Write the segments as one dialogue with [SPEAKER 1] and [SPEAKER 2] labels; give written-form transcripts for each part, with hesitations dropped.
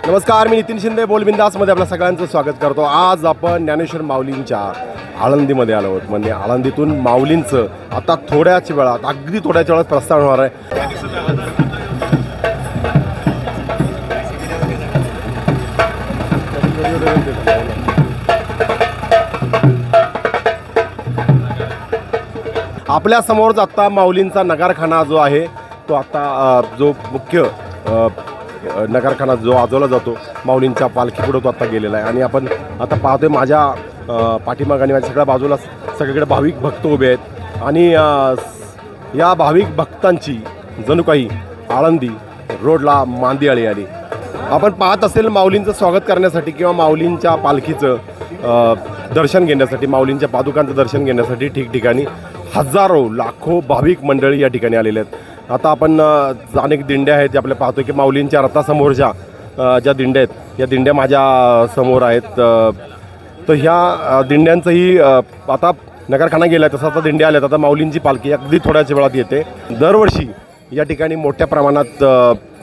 [SPEAKER 1] नमस्कार, मी नितीन शिंदे बोलबिंदासमध्ये आपल्या सगळ्यांचं स्वागत करतो। आज आपण ज्ञानेश्वर माऊलींच्या आळंदीमध्ये आलो आहोत। म्हणजे आळंदीतून माऊलींचं आता थोड्याच वेळात, अगदी थोड्याच वेळात प्रस्थान होणार आहे। आपल्या समोरच आता माऊलींचा नगारखाना जो आहे तो आता जो मुख्य नगरखाना जो वाजवला जातो माऊलींच्या पालखीपुढे तो आता गेलेला आहे। आणि आपण आता पाहतोय माझ्या पाठीमागे आणि माझ्या सगळ्या बाजूला सगळीकडे भाविक भक्त उभे आहेत। आणि या भाविक भक्तांची जणू काही आळंदी रोडला मांदियाळी आली। आपण पाहत असेल माऊलींचं स्वागत करण्यासाठी किंवा माऊलींच्या पालखीचं दर्शन घेण्यासाठी, माऊलींच्या पादुकांचं दर्शन घेण्यासाठी ठिकठिकाणी हजारो लाखो भाविक मंडळी या ठिकाणी आलेले आहेत। आता आपण अनेक दिंड्या आहेत ज्या आपल्या पाहतो की माऊलींच्या रथासमोरच्या ज्या दिंड्या आहेत या दिंड्या माझ्या समोर आहेत। तर ह्या दिंड्यांचंही आता नगरखाना गेला आहे तसं आता दिंड्या आल्यात। आता माऊलींची पालखी अगदी थोड्याच वेळात येते। दरवर्षी या ठिकाणी मोठ्या प्रमाणात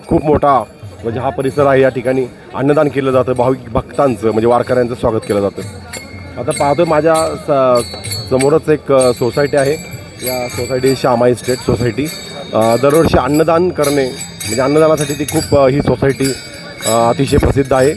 [SPEAKER 1] खूप मोठा म्हणजे हा परिसर आहे, या ठिकाणी अन्नदान केलं जातं, भाविक भक्तांचं म्हणजे वारकऱ्यांचं स्वागत केलं जातं। आता पाहतो माझ्या समोरच एक सोसायटी आहे, या सोसायटी श्यामा इस्टेट सोसायटी। दरवर्षी अन्नदान करणे म्हणजे अन्नदानासाठी ती खूप ही सोसायटी अतिशय प्रसिद्ध आहे।